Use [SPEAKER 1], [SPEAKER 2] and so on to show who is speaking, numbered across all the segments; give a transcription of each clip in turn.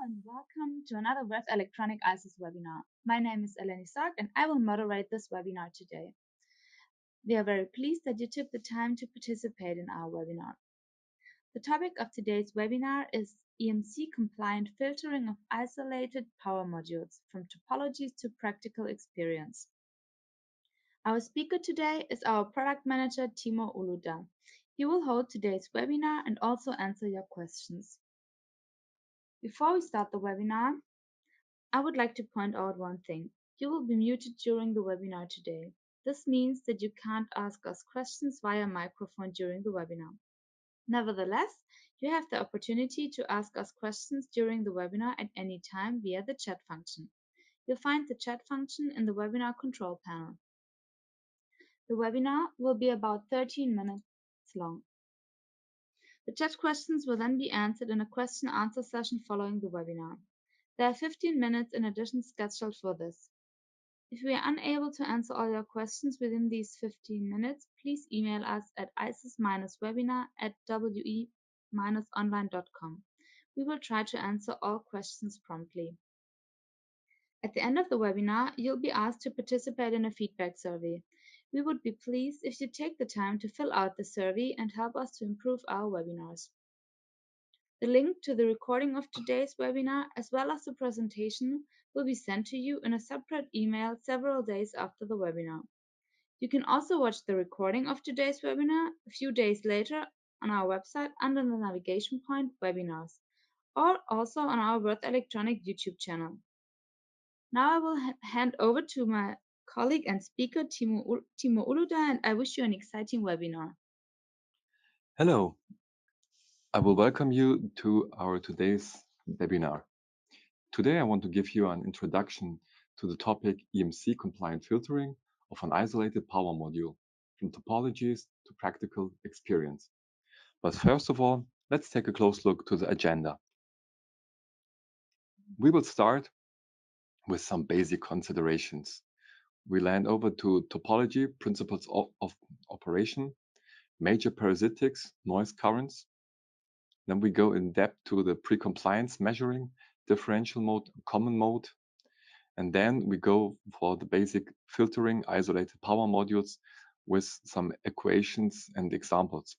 [SPEAKER 1] and welcome to another Würth Elektronik eiSos webinar. My name is Eleni Sark and I will moderate this webinar today. We are very pleased that you took the time to participate in our webinar. The topic of today's webinar is EMC compliant filtering of isolated power modules from topologies to practical experience. Our speaker today is our product manager Timo Uluda. He will hold today's webinar and also answer your questions. Before we start the webinar, I would like to point out one thing. You will be muted during the webinar today. This means that you can't ask us questions via microphone during the webinar. Nevertheless, you have the opportunity to ask us questions during the webinar at any time via the chat function. You'll find the chat function in the webinar control panel. The webinar will be about 13 minutes long. The chat questions will then be answered in a question-answer session following the webinar. There are 15 minutes in addition scheduled for this. If we are unable to answer all your questions within these 15 minutes, please email us at eisos-webinar@we-online.com. We will try to answer all questions promptly. At the end of the webinar, you'll be asked to participate in a feedback survey. We would be pleased if you take the time to fill out the survey and help us to improve our webinars. The link to the recording of today's webinar, as well as the presentation, will be sent to you in a separate email several days after the webinar. You can also watch the recording of today's webinar a few days later on our website under the navigation point Webinars, or also on our Würth Elektronik YouTube channel. Now I will hand over to my colleague and speaker, Timo Uluda, and I wish you an exciting webinar.
[SPEAKER 2] Hello, I will welcome you to our today's webinar. Today I want to give you an introduction to the topic EMC compliant filtering of an isolated power module from topologies to practical experience. But first of all, let's take a close look to the agenda. We will start with some basic considerations. We'll hand over to topology, principles of operation, major parasitics, noise currents. Then we go in depth to the precompliance measuring, differential mode, common mode. And then we go for the basic filtering isolated power modules with some equations and examples.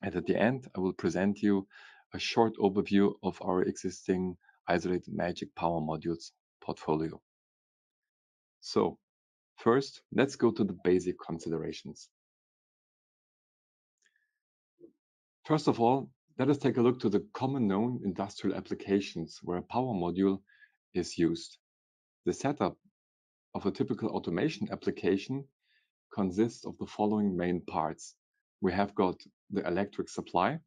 [SPEAKER 2] And at the end, I will present you a short overview of our existing isolated magic power modules portfolio. So first, let's go to the basic considerations. First of all, let us take a look to the common known industrial applications where a power module is used. The setup of a typical automation application consists of the following main parts. We have got the electric supply.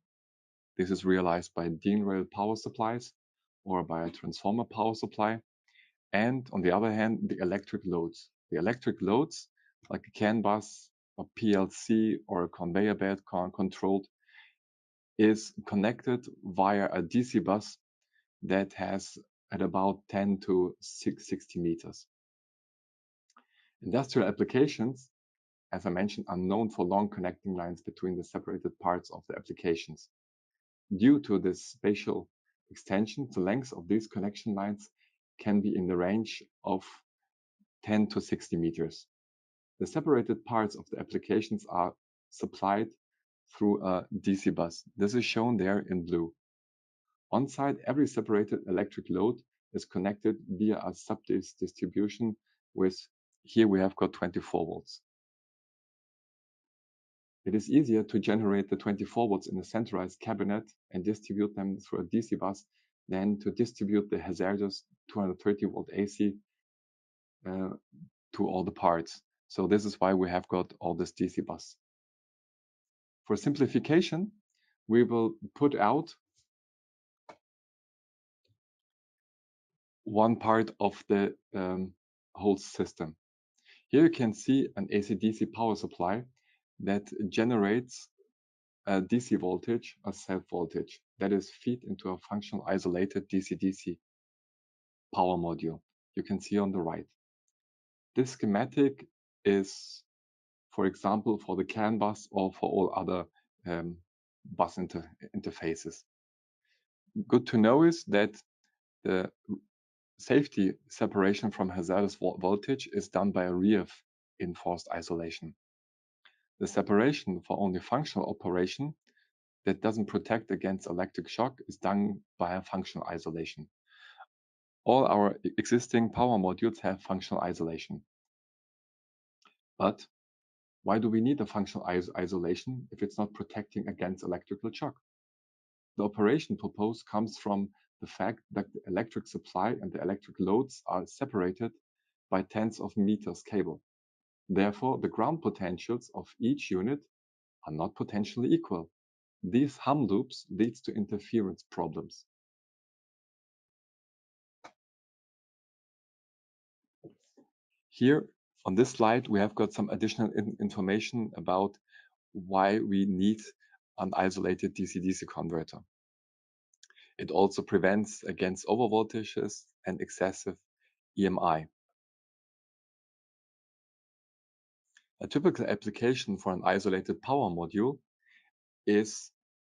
[SPEAKER 2] This is realized by DIN rail power supplies or by a transformer power supply. And on the other hand, the electric loads. The electric loads, like a CAN bus, a PLC, or a conveyor belt controlled, is connected via a DC bus that has at about 10 to 60 meters. Industrial applications, as I mentioned, are known for long connecting lines between the separated parts of the applications. Due to this spatial extension, the length of these connection lines can be in the range of 10 to 60 meters. The separated parts of the applications are supplied through a DC bus. This is shown there in blue. On site, every separated electric load is connected via a sub-DC distribution with, here we have got 24 volts. It is easier to generate the 24 volts in a centralized cabinet and distribute them through a DC bus than to distribute the hazardous 230 volt AC to all the parts. So this is why we have got all this DC bus. For simplification, we will put out one part of the whole system. Here you can see an AC-DC power supply that generates a DC voltage, a self voltage that is fed into a functional isolated DC-DC power module. You can see on the right. This schematic is, for example, for the CAN bus or for all other bus interfaces. Good to know is that The safety separation from hazardous voltage is done by a reinforced isolation. The separation for only functional operation that doesn't protect against electric shock is done by a functional isolation. All our existing power modules have functional isolation. But why do we need a functional isolation if it's not protecting against electrical shock? The operation proposed comes from the fact that the electric supply and the electric loads are separated by tens of meters cable. Therefore, the ground potentials of each unit are not potentially equal. These hum loops leads to interference problems. Here on this slide, we have got some additional information about why we need an isolated DC-DC converter. It also prevents against overvoltages and excessive EMI. A typical application for an isolated power module is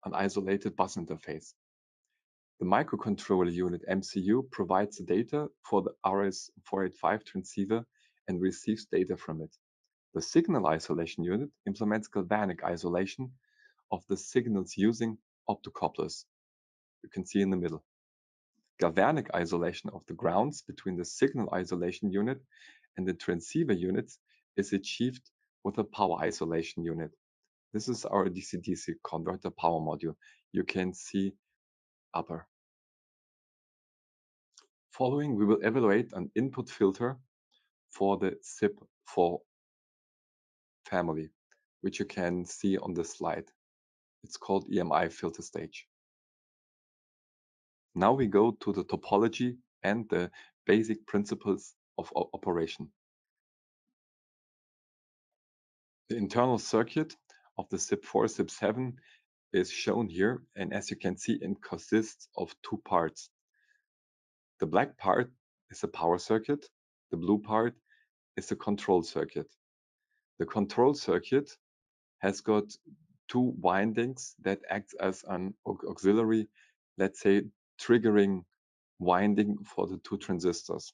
[SPEAKER 2] an isolated bus interface. The microcontroller unit MCU provides the data for the RS-485 transceiver and receives data from it. The signal isolation unit implements galvanic isolation of the signals using optocouplers. You can see in the middle. Galvanic isolation of the grounds between the signal isolation unit and the transceiver units is achieved with a power isolation unit. This is our DC-DC converter power module. You can see upper. Following, we will evaluate an input filter for the SIP4 family, which you can see on this slide. It's called EMI filter stage. Now we go to the topology and the basic principles of operation. The internal circuit of the SIP4, SIP7 is shown here, and as you can see, it consists of two parts. The black part is a power circuit, the blue part is a control circuit. The control circuit has got two windings that act as an auxiliary, let's say, triggering winding for the two transistors.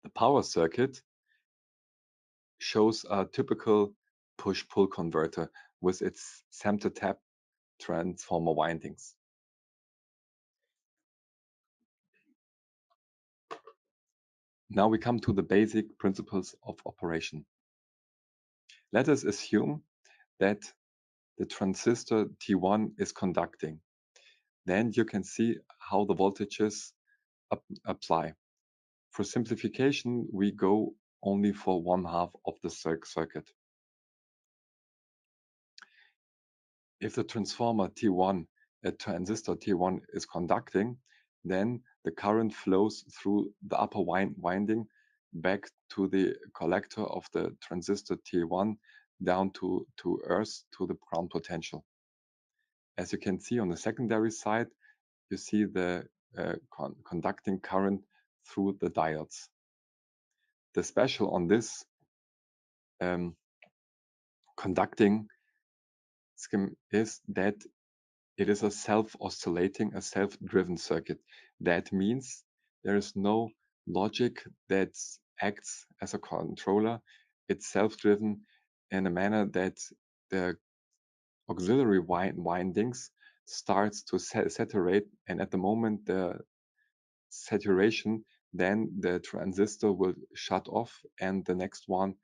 [SPEAKER 2] The power circuit shows a typical push-pull converter with its center-tap transformer windings. Now we come to the basic principles of operation. Let us assume that the transistor T1 is conducting. Then you can see how the voltages apply. For simplification, we go only for one half of the circuit. If the transformer T1, a transistor T1 is conducting, then the current flows through the upper winding back to the collector of the transistor T1 down to earth to the ground potential. As you can see on the secondary side, you see the conducting current through the diodes. The special on this conducting scheme is that it is a self-oscillating, a self-driven circuit. That means there is no logic that acts as a controller. It's self-driven in a manner that the auxiliary windings starts to saturate, and at the moment the saturation, then the transistor will shut off, and the next one,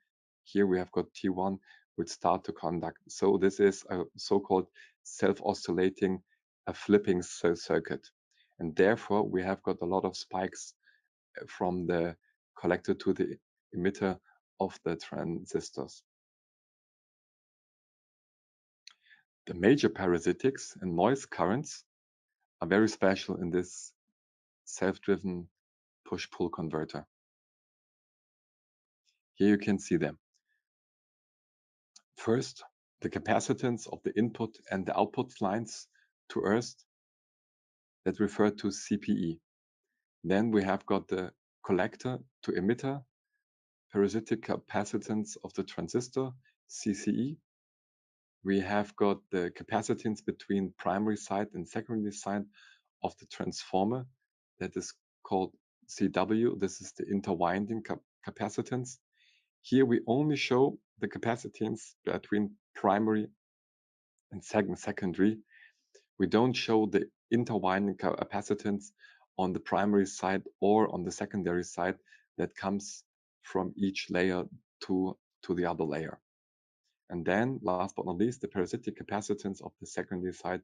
[SPEAKER 2] here we have got T1, will start to conduct. So this is a so-called self-oscillating, a flipping circuit. And therefore, we have got a lot of spikes from the collector to the emitter of the transistors. The major parasitics and noise currents are very special in this self-driven push-pull converter. Here you can see them. First, the capacitance of the input and the output lines to earth that refer to CPE. Then we have got the collector to emitter, parasitic capacitance of the transistor, CCE. We have got the capacitance between primary side and secondary side of the transformer that is called CW. This is the interwinding capacitance. Here we only show the capacitance between primary and secondary. We don't show the interwinding capacitance on the primary side or on the secondary side that comes from each layer to the other layer. And then, last but not least, the parasitic capacitance of the secondary side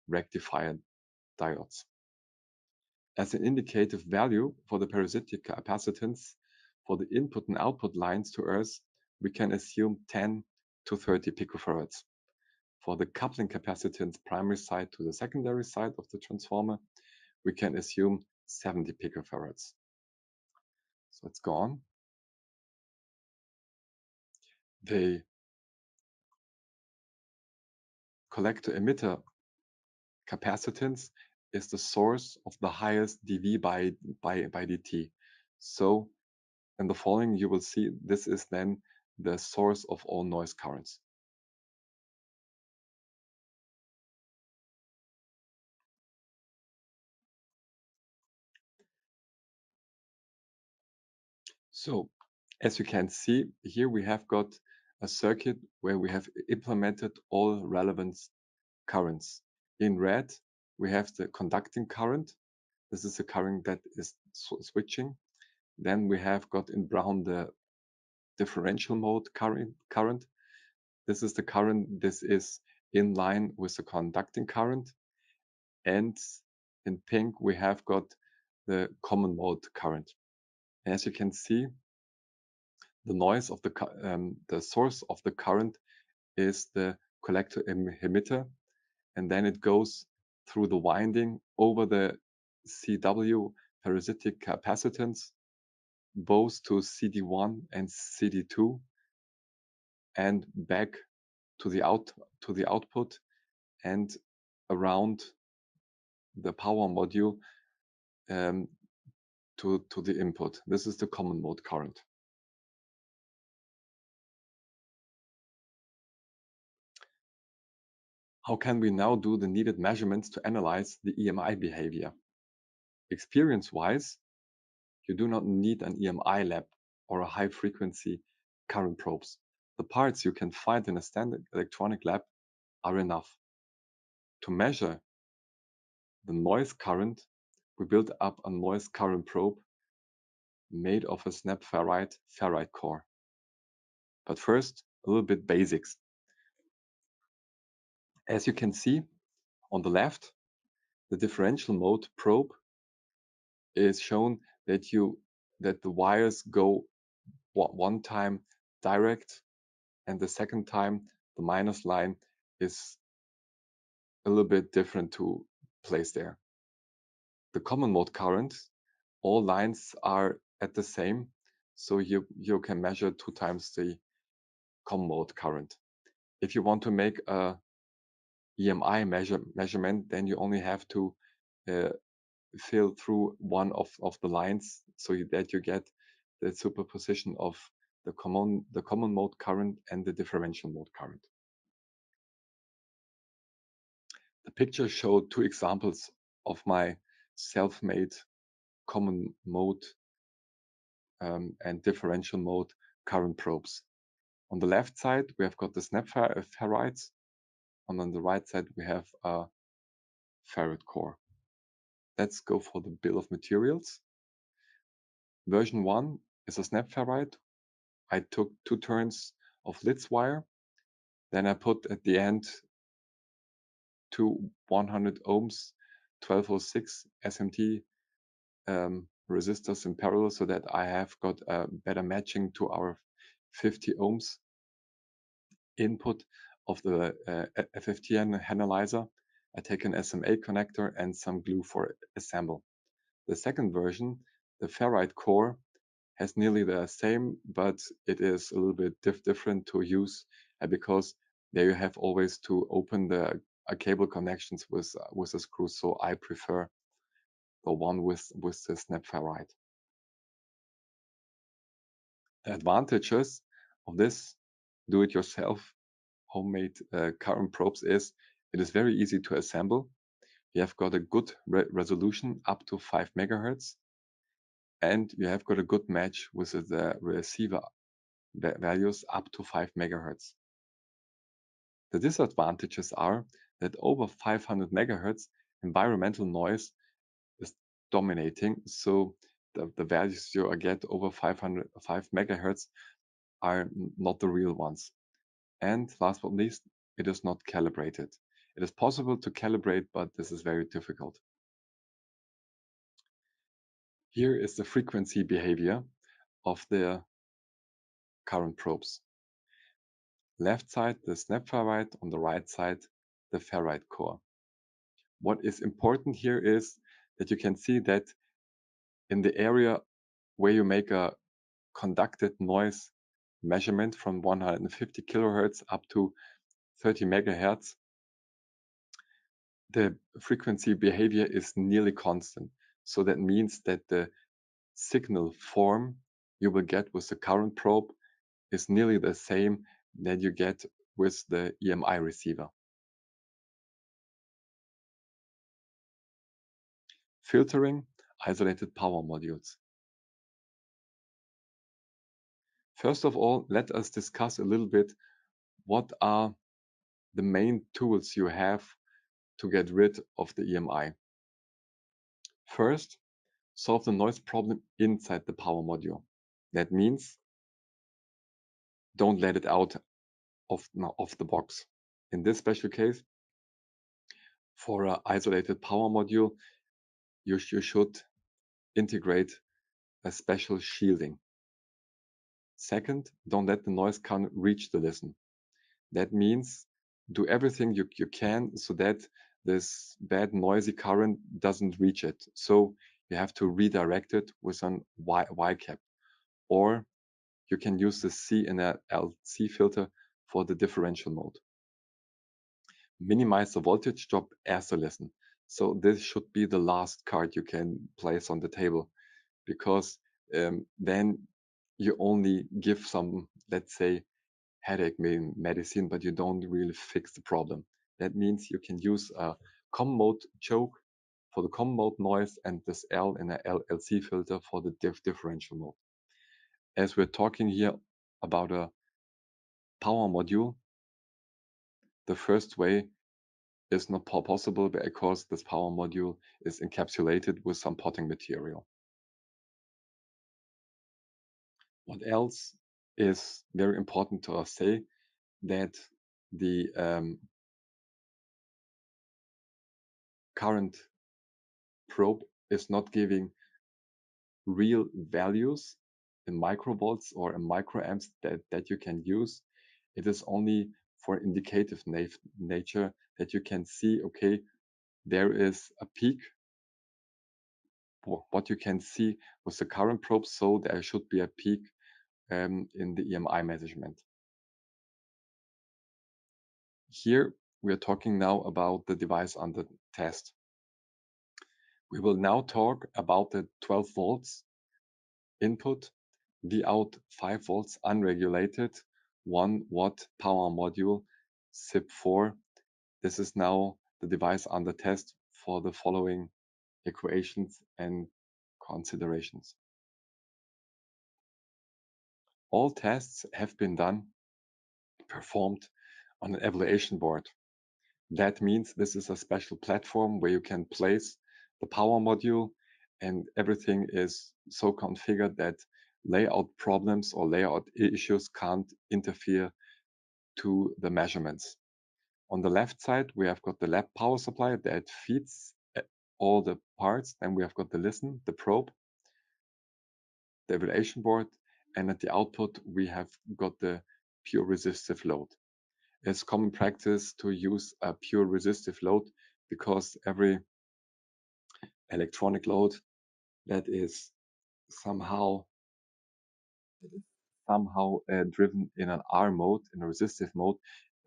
[SPEAKER 2] rectifier diodes. As an indicative value for the parasitic capacitance for the input and output lines to Earth, we can assume 10 to 30 picofarads. For the coupling capacitance primary side to the secondary side of the transformer, we can assume 70 picofarads. So it's gone. The collector-emitter capacitance is the source of the highest dV by dt. So in the following, you will see this is then the source of all noise currents. So as you can see, here we have got a circuit where we have implemented all relevant currents. In red, we have the conducting current. This is the current that is switching. Then we have got in brown the differential mode current. This is the current. This is in line with the conducting current. And in pink, we have got the common mode current. As you can see, the noise of the source of the current is the collector emitter, and then it goes through the winding over the CW parasitic capacitance, both to CD1 and CD2, and back to the output and around the power module to the input. This is the common mode current. How can we now do the needed measurements to analyze the EMI behavior? Experience-wise, you do not need an EMI lab or a high-frequency current probes. The parts you can find in a standard electronic lab are enough. To measure the noise current, we built up a noise current probe made of a snap ferrite core. But first, a little bit basics. As you can see on the left, the differential mode probe is shown that the wires go one time direct, and the second time the minus line is a little bit different to place there. The common mode current, all lines are at the same, so you can measure 2 times the common mode current. If you want to make a EMI measurement, then you only have to fill through one of the lines so that you get the superposition of the common mode current and the differential mode current. The picture showed 2 examples of my self-made common mode and differential mode current probes. On the left side, we have got the snap ferrites, and on the right side, we have a ferrite core. Let's go for the bill of materials. Version 1 is a snap ferrite. I took 2 turns of Litz wire. Then I put at the end 2 100 ohms 1206 SMT resistors in parallel so that I have got a better matching to our 50 ohms input of the FFT analyzer. I take an SMA connector and some glue for assemble. The second version, the ferrite core, has nearly the same, but it is a little bit different to use because there you have always to open the cable connections with a screw. So I prefer the one with the snap ferrite. The advantages of this do-it-yourself homemade current probes is it is very easy to assemble. you have got a good resolution up to 5 megahertz, and you have got a good match with the receiver values up to 5 megahertz. The disadvantages are that over 500 megahertz, environmental noise is dominating, so the values you get over 5 megahertz are not the real ones. And last but not least, it is not calibrated. It is possible to calibrate, but this is very difficult. Here is the frequency behavior of the current probes. Left side, the snap ferrite, on the right side, the ferrite core. What is important here is that you can see that in the area where you make a conducted noise measurement from 150 kilohertz up to 30 megahertz, the frequency behavior is nearly constant. So that means that the signal form you will get with the current probe is nearly the same that you get with the EMI receiver. Filtering isolated power modules. First of all, let us discuss a little bit what are the main tools you have to get rid of the EMI. First, solve the noise problem inside the power module. That means don't let it out of the box. In this special case, for an isolated power module, you should integrate a special shielding. Second, don't let the noise current reach the listen. That means do everything you can so that this bad noisy current doesn't reach it. So you have to redirect it with an Y cap, or you can use the C in a LC filter for the differential mode. Minimize the voltage drop as a listen. So this should be the last card you can place on the table, because then you only give some, let's say, headache medicine, but you don't really fix the problem. That means you can use a COM mode choke for the COM mode noise and this L in a LC filter for the differential mode. As we're talking here about a power module, the first way is not possible because this power module is encapsulated with some potting material. What else is very important to us say that the current probe is not giving real values in microvolts or in microamps that you can use. It is only for indicative nature that you can see, okay, there is a peak, what you can see with the current probe, so there should be a peak in the EMI measurement. Here we are talking now about the device under test. We will now talk about the 12 volts input, the out 5 volts unregulated 1 watt power module SIP4. This is now the device under test for the following equations and considerations. All tests have been performed on an evaluation board. That means this is a special platform where you can place the power module, and everything is so configured that layout problems or layout issues can't interfere to the measurements. On the left side, we have got the lab power supply that feeds all the parts. Then we have got the listen, the probe, the evaluation board, and at the output, we have got the pure resistive load. It's common practice to use a pure resistive load because every electronic load that is somehow driven in an R mode, in a resistive mode,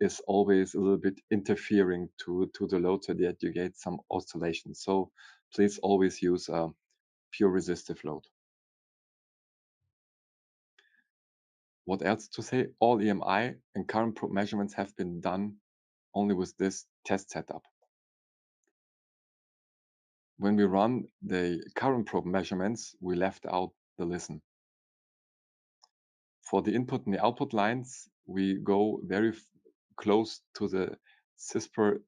[SPEAKER 2] is always a little bit interfering to the load so that you get some oscillation. So please always use a pure resistive load. What else to say? All EMI and current probe measurements have been done only with this test setup. when we run the current probe measurements, we left out the listen. For the input and the output lines, we go very close to the CISPR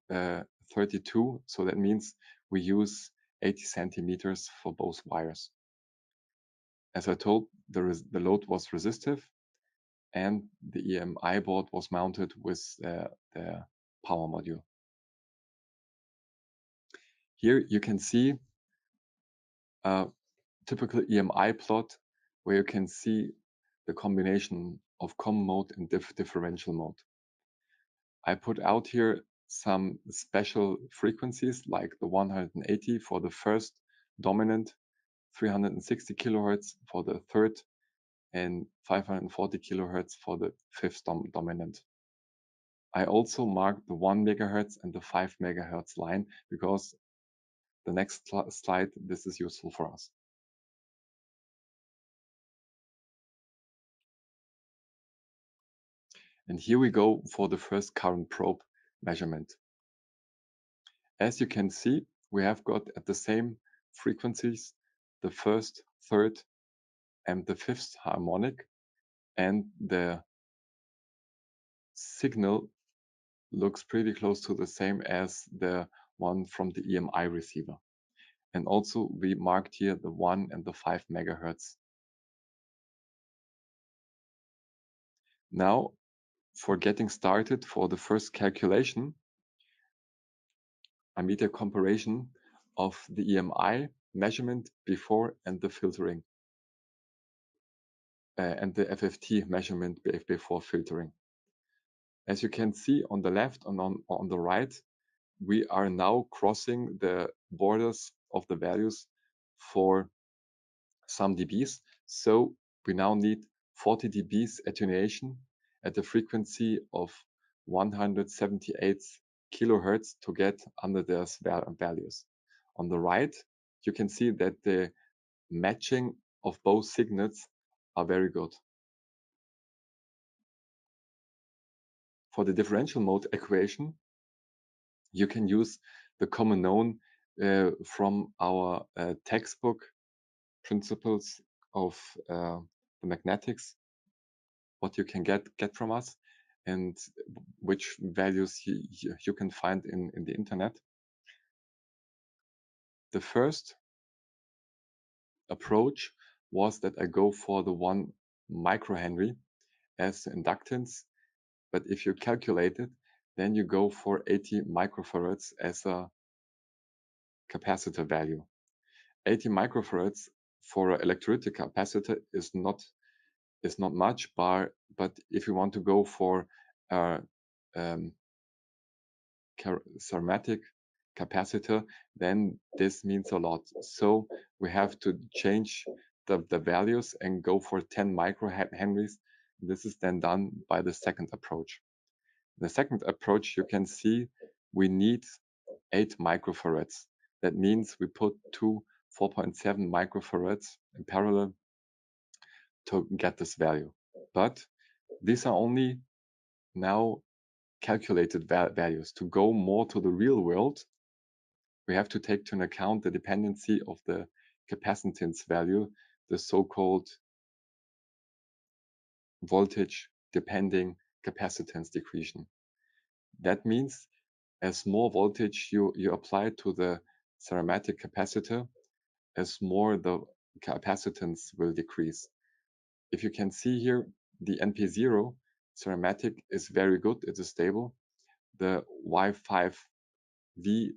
[SPEAKER 2] 32. So that means we use 80 centimeters for both wires. As I told, the load was resistive and the EMI board was mounted with the power module. Here you can see a typical EMI plot where you can see the combination of common mode and differential mode. I put out here some special frequencies like the 180 for the first dominant, 360 kilohertz for the third, and 540 kilohertz for the fifth dominant. I also marked the 1 megahertz and the 5 megahertz line because the next slide, this is useful for us. And here we go for the first current probe measurement. As you can see, we have got at the same frequencies the first, third, and the fifth harmonic, and the signal looks pretty close to the same as the one from the EMI receiver. And also we marked here the 1 and the 5 megahertz. Now, for getting started for the first calculation, I made a comparison of the EMI measurement before and the filtering. And the FFT measurement before filtering. As you can see on the left and on the right, we are now crossing the borders of the values for some dBs. So we now need 40 dBs attenuation at the frequency of 178 kilohertz to get under those values. On the right, you can see that the matching of both signals are very good. For the differential mode equation, you can use the common known from our textbook principles of the magnetics, what you can get from us, and which values you can find in the internet. The first approach was that I go for the 1 microhenry as the inductance, but if you calculate it, then you go for 80 microfarads as a capacitor value. 80 microfarads for an electrolytic capacitor is not much, but if you want to go for a ceramic capacitor, then this means a lot. So we have to change the values and go for 10 microhenries. This is then done by the second approach. The second approach, you can see we need 8 microfarads. That means we put two 4.7 microfarads in parallel to get this value. But these are only now calculated values. To go more to the real world, we have to take into account the dependency of the capacitance value, the so-called voltage depending capacitance decretion. That means as more voltage you apply to the ceramic capacitor, as more the capacitance will decrease. If you can see here, the NP0 ceramic is very good, it is stable. The Y5V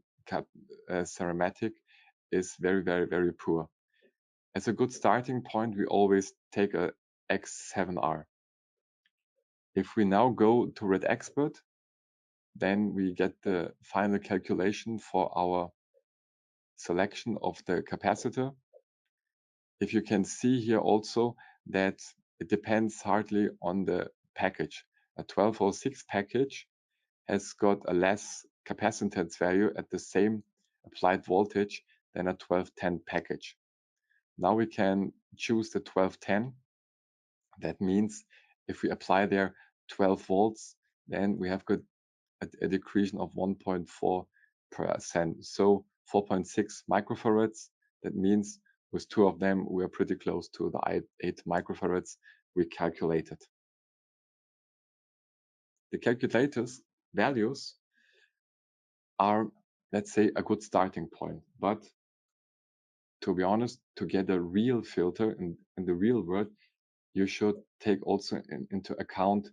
[SPEAKER 2] ceramic is very, very, very poor. As a good starting point, we always take a X7R. If we now go to Red Expert, then we get the final calculation for our selection of the capacitor. If you can see here also that it depends hardly on the package. A 1206 package has got a less capacitance value at the same applied voltage than a 1210 package. Now we can choose the 1210. That means if we apply there 12 volts, then we have got a decrease of 1.4%. So 4.6 microfarads. That means with 2 of them, we are pretty close to the 8 microfarads we calculated. The calculators values are, let's say, a good starting point. But to be honest, to get a real filter in the real world, you should take also into account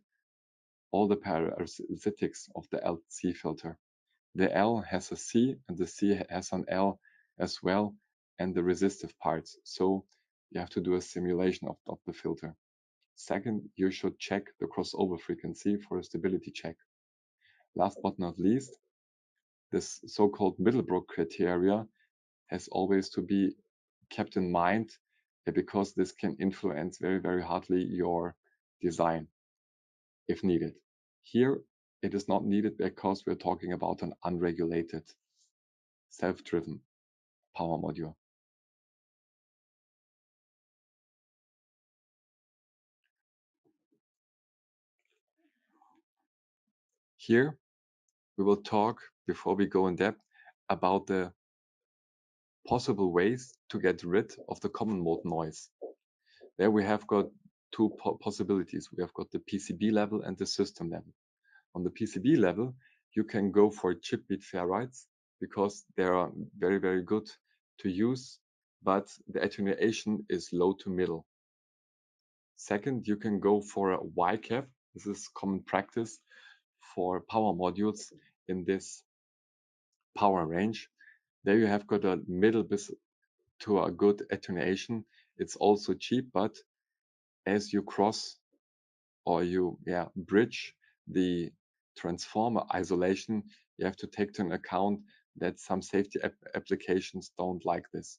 [SPEAKER 2] all the parasitics of the LC filter. The L has a C and the C has an L as well, and the resistive parts. So you have to do a simulation of the filter. Second, you should check the crossover frequency for a stability check. Last but not least, this so-called Middlebrook criteria has always to be kept in mind because this can influence very, very hardly your design if needed. Here, it is not needed because we're talking about an unregulated, self-driven power module. Here, we will talk, before we go in depth, about the possible ways to get rid of the common mode noise. There we have got two possibilities. We have got the PCB level and the system level. On the PCB level, you can go for chip beat ferrites because they are very, very good to use, but the attenuation is low to middle. Second, you can go for a Y cap. This is common practice for power modules in this power range. There you have got a middle bit to a good attenuation. It's also cheap, but as you cross or you bridge the transformer isolation, you have to take into account that some safety applications don't like this.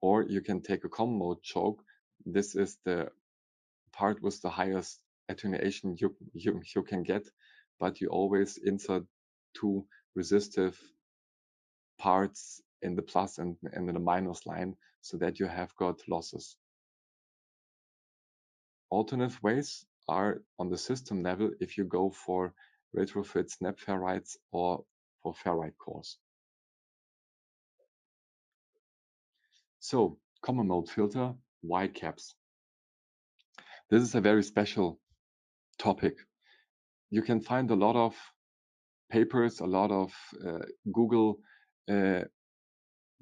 [SPEAKER 2] Or you can take a common mode choke. This is the part with the highest attenuation you can get, but you always insert two resistive parts in the plus and in the minus line so that you have got losses. Alternative ways are on the system level if you go for retrofit snap ferrites or for ferrite cores. So, common mode filter, Y caps. This is a very special topic. You can find a lot of papers, a lot of Google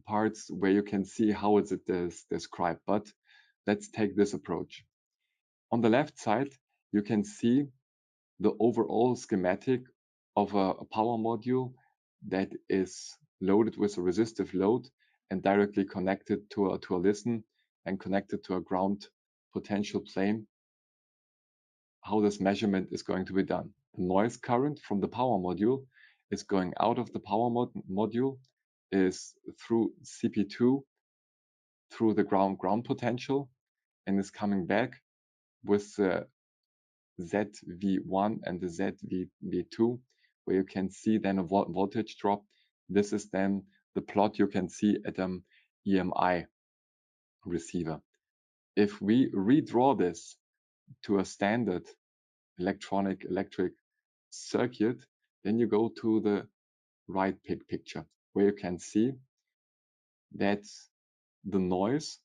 [SPEAKER 2] parts where you can see how it is described, but let's take this approach. On the left side, you can see the overall schematic of a power module that is loaded with a resistive load and directly connected to a listen and connected to a ground potential plane, how this measurement is going to be done. The noise current from the power module is going out of the power module, is through CP2, through the ground potential, and is coming back with the ZV1 and the ZV2, where you can see then a voltage drop. This is then the plot you can see at an EMI receiver. If we redraw this to a standard electric circuit, then you go to the right picture, where you can see that the noise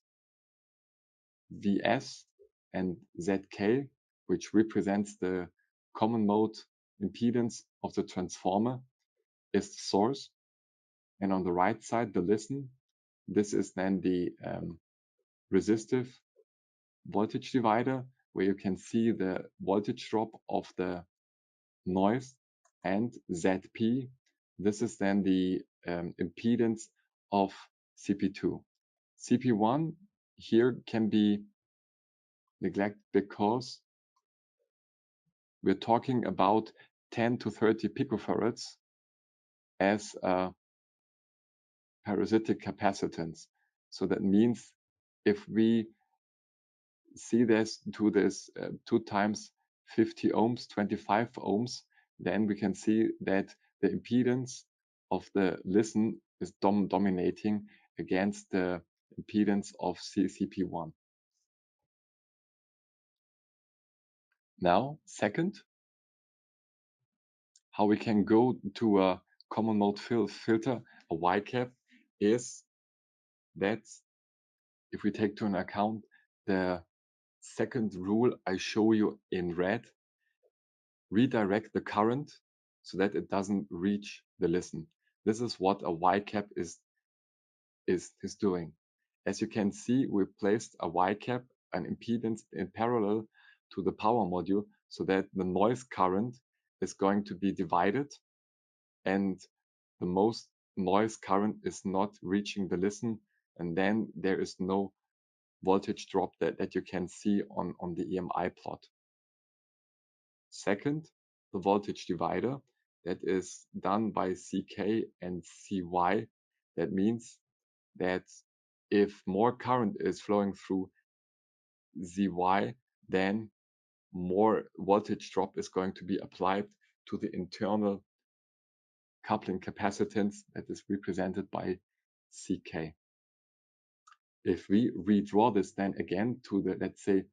[SPEAKER 2] Vs and Zk, which represents the common mode impedance of the transformer, is the source. And on the right side, the listen. This is then the resistive voltage divider, where you can see the voltage drop of the noise, and Zp. This is then the impedance of CP2. CP1 here can be neglected because we're talking about 10 to 30 picofarads as a parasitic capacitance. So that means if we see this to this 2 times 50 ohms, 25 ohms, then we can see that the impedance of the listen is dominating against the impedance of CP1. Now, second, how we can go to a common mode filter, a Y cap, is that if we take to an account the second rule I show you in red, redirect the current so that it doesn't reach the listen. This is what a Y cap is doing. As you can see, we placed a Y cap, an impedance in parallel to the power module so that the noise current is going to be divided and the most noise current is not reaching the listen, and then there is no voltage drop that you can see on the EMI plot. Second, the voltage divider that is done by CK and CY. That means that if more current is flowing through ZY, then more voltage drop is going to be applied to the internal coupling capacitance that is represented by CK. If we redraw this then again to the, let's say,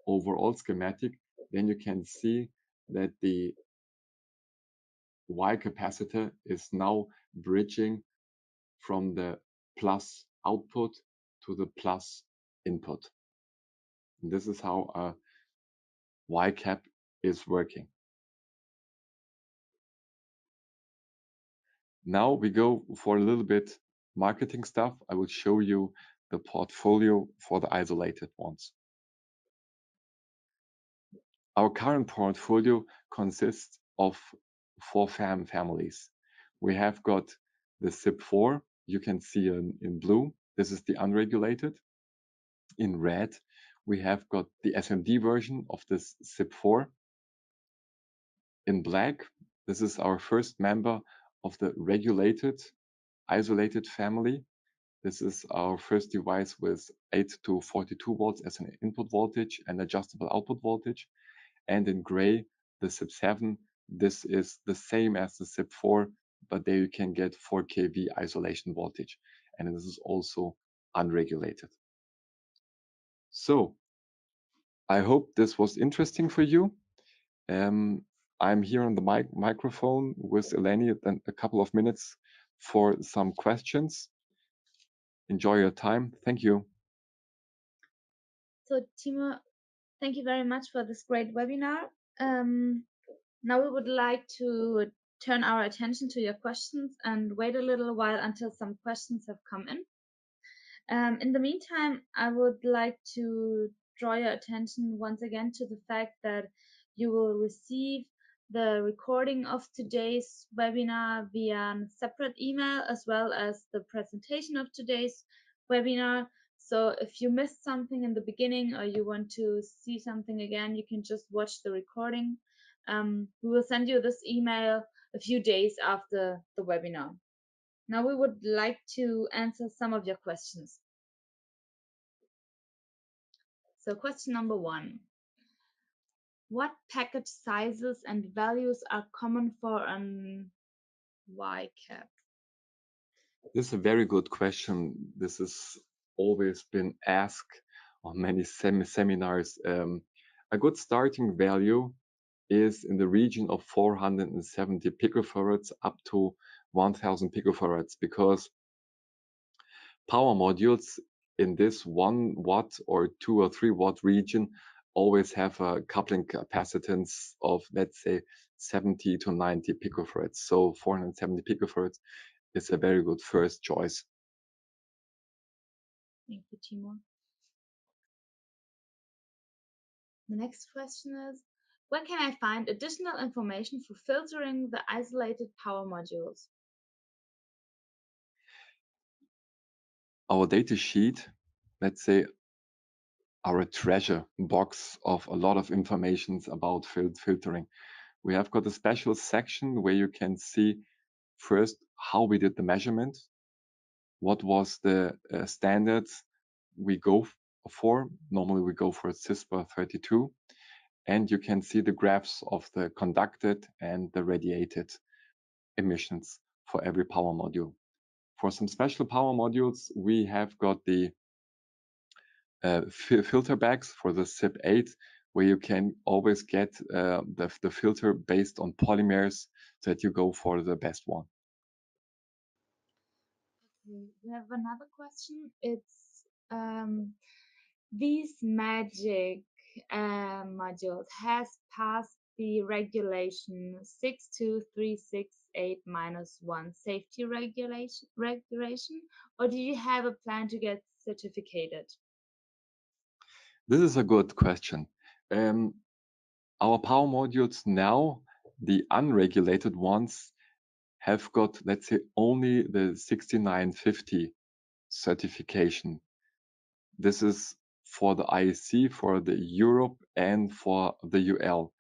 [SPEAKER 2] overall schematic, then you can see that the Y capacitor is now bridging from the plus output to the plus input. And this is how a Y cap is working. Now we go for a little bit marketing stuff. I will show you the portfolio for the isolated ones. Our current portfolio consists of 4 families. We have got the SIP4, you can see in blue. This is the unregulated. In red, we have got the SMD version of this SIP4. In black, this is our first member of the regulated isolated family. This is our first device with 8 to 42 volts as an input voltage and adjustable output voltage. And in gray, the SIP7. This is the same as the SIP4, but there you can get 4 kV isolation voltage. And this is also unregulated. So I hope this was interesting for you. I'm here on the microphone with Eleni and a couple of minutes for some questions. Enjoy your time. Thank you.
[SPEAKER 1] So Timo, thank you very much for this great webinar. Now we would like to turn our attention to your questions and wait a little while until some questions have come in. In the meantime, I would like to draw your attention once again to the fact that you will receive the recording of today's webinar via a separate email, as well as the presentation of today's webinar. So if you missed something in the beginning or you want to see something again, you can just watch the recording. We will send you this email a few days after the webinar. Now we would like to answer some of your questions. So question number 1. What package sizes and values are common for an Y cap?
[SPEAKER 2] This is a very good question. This has always been asked on many seminars. A good starting value is in the region of 470 picofarads up to 1000 picofarads, because power modules in this 1 watt or 2 or 3 watt region always have a coupling capacitance of, let's say, 70 to 90 picofarads. So 470 picofarads is a very good first choice.
[SPEAKER 1] Thank you, Timo. The next question is, where can I find additional information for filtering the isolated power modules?
[SPEAKER 2] Our data sheet, let's say, our treasure box of a lot of information about filtering. We have got a special section where you can see first how we did the measurement, what was the standards we go for. Normally we go for CISPA 32, and you can see the graphs of the conducted and the radiated emissions for every power module. For some special power modules, we have got the filter bags for the SIP8, where you can always get the filter based on polymers so that you go for the best one.
[SPEAKER 1] Okay, we have another question. It's these magic modules has passed the regulation 62368-1 safety regulation, or do you have a plan to get certificated?
[SPEAKER 2] This is a good question. Our power modules now, the unregulated ones, have got, let's say, only the 6950 certification. This is for the IEC, for the Europe, and for the UL.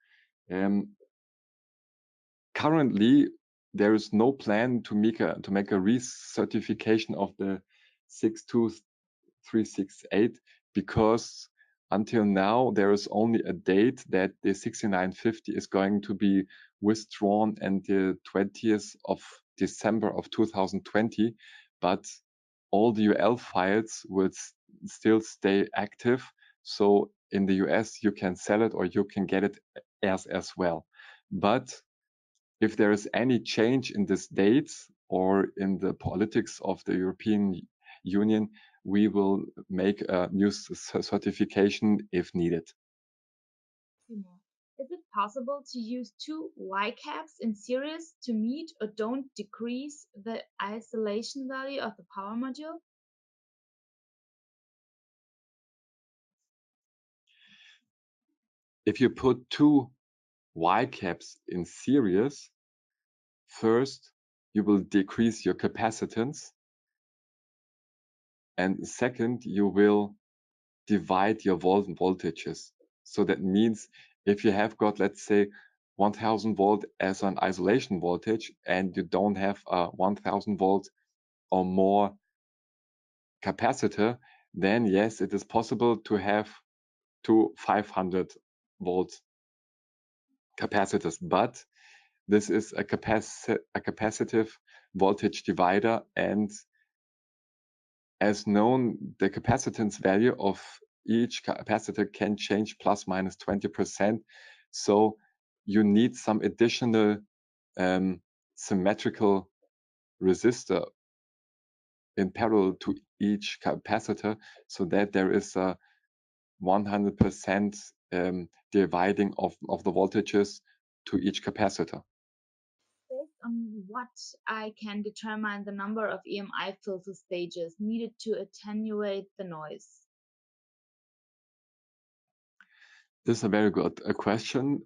[SPEAKER 2] Currently, there is no plan to make a recertification of the 62368 because until now there is only a date that the 6950 is going to be withdrawn on the 20th of December of 2020, but all the UL files will still stay active. So in the US, you can sell it or you can get it as well. But if there is any change in this date or in the politics of the European Union, we will make a new certification if needed.
[SPEAKER 1] Is it possible to use two Y caps in series to meet or don't decrease the isolation value of the power module?
[SPEAKER 2] If you put two Y caps in series, first, you will decrease your capacitance. And second, you will divide your voltages. So that means if you have got, let's say, 1000 volt as an isolation voltage and you don't have a 1000 volt or more capacitor, then yes, it is possible to have two 500 volt capacitors. But this is a capacitive voltage divider, and as known, the capacitance value of each capacitor can change plus minus 20%. So you need some additional symmetrical resistor in parallel to each capacitor so that there is a 100% dividing of the voltages to each capacitor.
[SPEAKER 1] Based on what I can determine the number of EMI filter stages needed to attenuate the noise?
[SPEAKER 2] This is a very good question.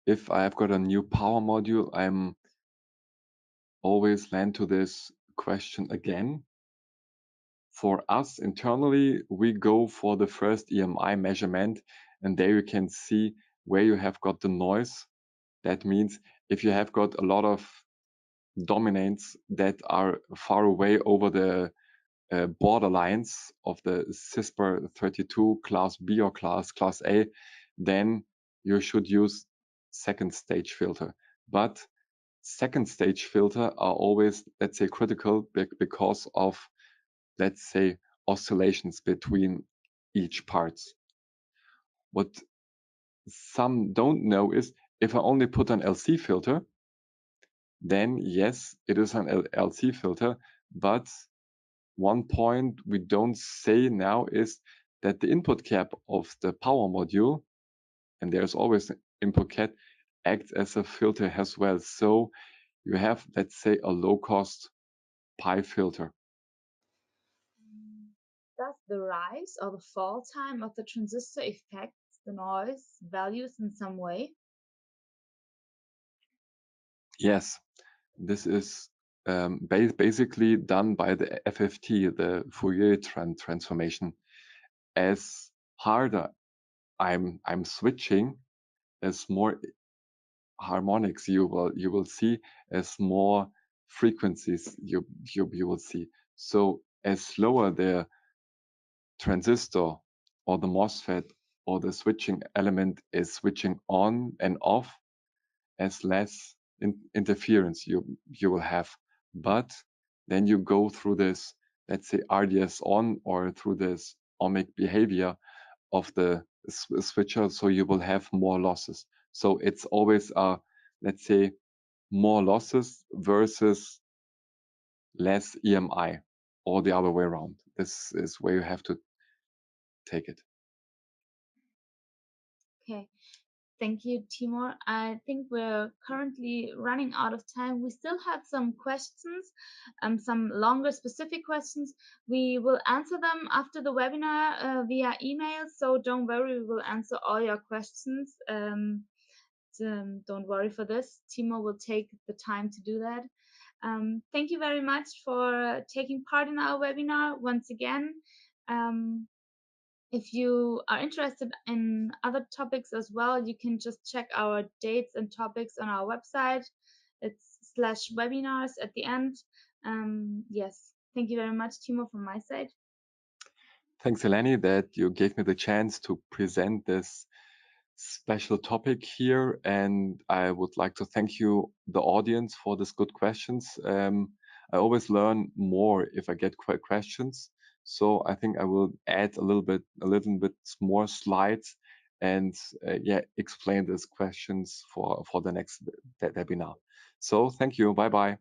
[SPEAKER 2] If I've got a new power module, I'm always land to this question again. For us internally, we go for the first EMI measurement, and there you can see where you have got the noise. That means if you have got a lot of dominants that are far away over the borderlines of the CISPR 32 class B or class A, then you should use second stage filter. But second stage filter are always, let's say, critical because of, let's say, oscillations between each parts. What some don't know is if I only put an LC filter, then yes, it is an LC filter, but one point we don't say now is that the input cap of the power module, and there's always an input cap, acts as a filter as well. So you have, let's say, a low cost pi filter.
[SPEAKER 1] Does the rise or the fall time of the transistor affect the noise values in some way?
[SPEAKER 2] Yes, this is basically done by the FFT, the Fourier transformation. As harder I'm switching, as more harmonics you will see, as more frequencies you will see. So as slower the transistor or the MOSFET or the switching element is switching on and off, as less interference you will have. But then you go through this, let's say, RDS on or through this ohmic behavior of the switcher, so you will have more losses. So it's always, let's say, more losses versus less EMI, or the other way around. This is where you have to take it.
[SPEAKER 1] Okay. Thank you, Timur. I think we're currently running out of time. We still have some questions, some longer specific questions. We will answer them after the webinar via email, so don't worry, we will answer all your questions. Don't worry for this. Timur will take the time to do that. Thank you very much for taking part in our webinar once again. If you are interested in other topics as well, you can just check our dates and topics on our website. It's /webinars at the end. Yes, thank you very much, Timo, from my side.
[SPEAKER 2] Thanks, Eleni, that you gave me the chance to present this special topic here. And I would like to thank you, the audience, for these good questions. I always learn more if I get questions. So I think I will add a little bit more slides and explain these questions for the next webinar. So thank you. Bye bye.